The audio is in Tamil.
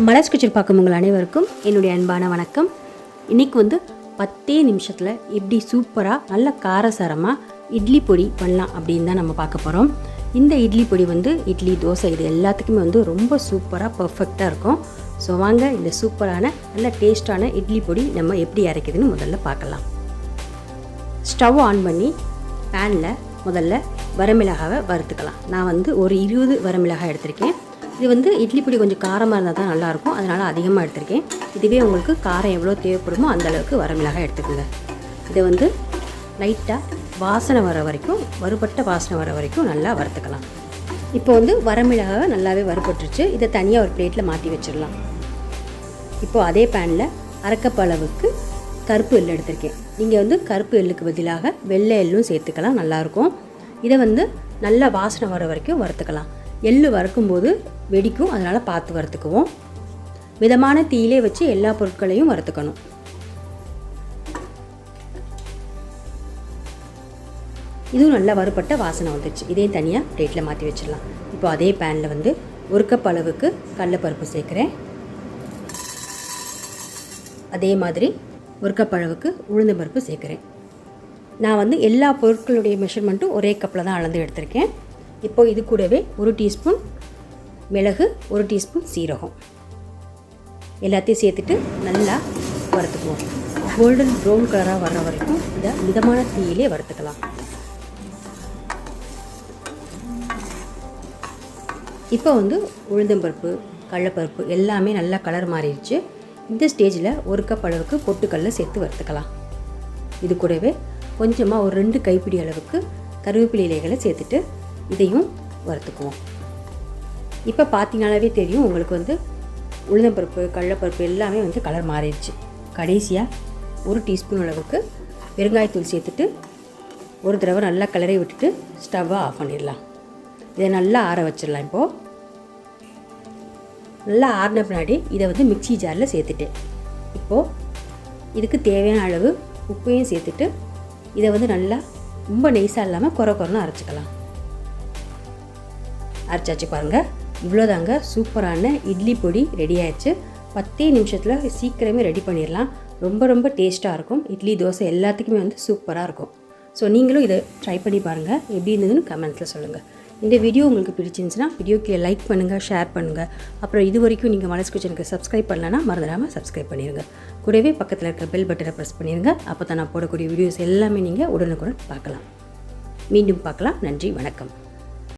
மலர்ஸ் கிச்சன் பார்க்கும் உங்கள் அனைவருக்கும் என்னுடைய அன்பான வணக்கம். இன்றைக்கி 10 நிமிஷத்தில் எப்படி சூப்பராக நல்ல காரசாரமாக இட்லி பொடி பண்ணலாம் அப்படின்னு தான் நம்ம பார்க்க போகிறோம். இந்த இட்லி பொடி இட்லி, தோசை இது எல்லாத்துக்குமே ரொம்ப சூப்பராக பர்ஃபெக்டாக இருக்கும். ஸோ வாங்க இந்த சூப்பரான நல்ல டேஸ்டான இட்லி பொடி நம்ம எப்படி அரைக்குதுன்னு முதல்ல பார்க்கலாம். ஸ்டவ் ஆன் பண்ணி பேனில் முதல்ல வரமிளகாவை வறுத்துக்கலாம். நான் ஒரு 20 வரமிளகாய் எடுத்திருக்கேன். இது இட்லி பொடி கொஞ்சம் காரமாக இருந்தால் தான் நல்லாயிருக்கும், அதனால் அதிகமாக எடுத்திருக்கேன். இதுவே உங்களுக்கு காரம் எவ்வளோ தேவைப்படுமோ அந்தளவுக்கு வரமிளகாய் எடுத்துக்கோங்க. இதை லைட்டாக வாசனை வர வரைக்கும், வறுபட்ட வாசனை வர வரைக்கும் நல்லா வறுத்துக்கலாம். இப்போ வரமிளகாவை நல்லாவே வறுபட்டுருச்சு. இதை தனியாக ஒரு பிளேட்டில் மாற்றி வச்சிடலாம். இப்போது அதே பேனில் அரைக்கப் அளவுக்கு கருப்பு எள்ளு எடுத்திருக்கேன். நீங்கள் கருப்பு எள்ளுக்கு பதிலாக வெள்ளை எள்ளும் சேர்த்துக்கலாம், நல்லாயிருக்கும். இதை நல்லா வாசனை வர வரைக்கும் வறுத்துக்கலாம். எள்ளு வறுக்கும்போது வெடிக்கும், அதனால் பார்த்து வறுத்துக்குவோம். மிதமான தீயிலே வச்சு எல்லா பொருட்களையும் வறுத்துக்கணும். இதுவும் நல்லா வறுபட்ட வாசனை வந்துடுச்சு. இதையும் தனியாக பிளேட்டில் மாற்றி வச்சிடலாம். இப்போ அதே பேனில் 1 கப் அளவுக்கு கடலைப்பருப்பு சேர்க்குறேன். அதே மாதிரி 1 கப் அளவுக்கு உளுந்து பருப்பு சேர்க்குறேன். நான் எல்லா பொருட்களுடைய மெஷர்மெண்ட்டும் ஒரே கப்பில் தான் அளந்து எடுத்திருக்கேன். இப்போது இது கூடவே 1 டீஸ்பூன் மிளகு, 1 டீஸ்பூன் சீரகம் எல்லாத்தையும் சேர்த்துட்டு நல்லா வறுத்துக்குவோம். கோல்டன் ப்ரௌன் கலராக வர்ற வரைக்கும் இதை மிதமான தீயிலே வறுத்துக்கலாம். இப்போ உளுந்தம்பருப்பு, கடலைப்பருப்பு எல்லாமே நல்லா கலர் மாறிடுச்சு. இந்த ஸ்டேஜில் 1 கப் அளவுக்கு பொட்டுக்கடலை சேர்த்து வறுத்துக்கலாம். இது கூடவே கொஞ்சமாக ஒரு 2 கைப்பிடி அளவுக்கு கருவேப்பிலை இலைகளை சேர்த்துட்டு இதையும் வறுத்துக்குவோம். இப்போ பார்த்தீங்கன்னாவே தெரியும் உங்களுக்கு உளுந்தம்பருப்பு, கடலைப்பருப்பு எல்லாமே கலர் மாறிடுச்சு. கடைசியாக 1 டீஸ்பூன் அளவுக்கு பெருங்காயத்தூள் சேர்த்துட்டு ஒரு தடவை நல்லா கலரை விட்டுட்டு ஸ்டவ்வை ஆஃப் பண்ணிடலாம். இதை நல்லா ஆற வச்சிடலாம். இப்போது நல்லா ஆறின பின்னாடி இதை மிக்ஸி ஜாரில் சேர்த்துட்டேன். இப்போது இதுக்கு தேவையான அளவு உப்பையும் சேர்த்துட்டு இதை நல்லா ரொம்ப நெய்ஸாக இல்லாமல் குறைன்னு அரைச்சிக்கலாம். அரைச்சாச்சு பாருங்கள். இவ்வளோதாங்க, சூப்பரான இட்லி பொடி ரெடி ஆயிடுச்சு. 10 நிமிஷத்தில் சீக்கிரமே ரெடி பண்ணிடலாம். ரொம்ப டேஸ்ட்டாக இருக்கும். இட்லி, தோசை எல்லாத்துக்குமே சூப்பராக இருக்கும். ஸோ நீங்களும் இதை ட்ரை பண்ணி பாருங்கள். எப்படி இருந்ததுன்னு கமெண்ட்ஸில் சொல்லுங்கள். இந்த வீடியோ உங்களுக்கு பிடிச்சிருந்துச்சுன்னா வீடியோக்கு லைக் பண்ணுங்கள், ஷேர் பண்ணுங்கள். அப்புறம் இது வரைக்கும் நீங்கள் மலர்ஸ் கிச்சனுக்கு சப்ஸ்கிரைப் பண்ணலன்னா மறந்துடாமல் சப்ஸ்கிரைப் பண்ணிடுங்க. கூடவே பக்கத்தில் இருக்க பெல் பட்டனை ப்ரெஸ் பண்ணிடுங்க. அப்போ தான் நான் போடக்கூடிய வீடியோஸ் எல்லாமே நீங்கள் உடனுக்குடன் பார்க்கலாம். மீண்டும் பார்க்கலாம். நன்றி, வணக்கம்.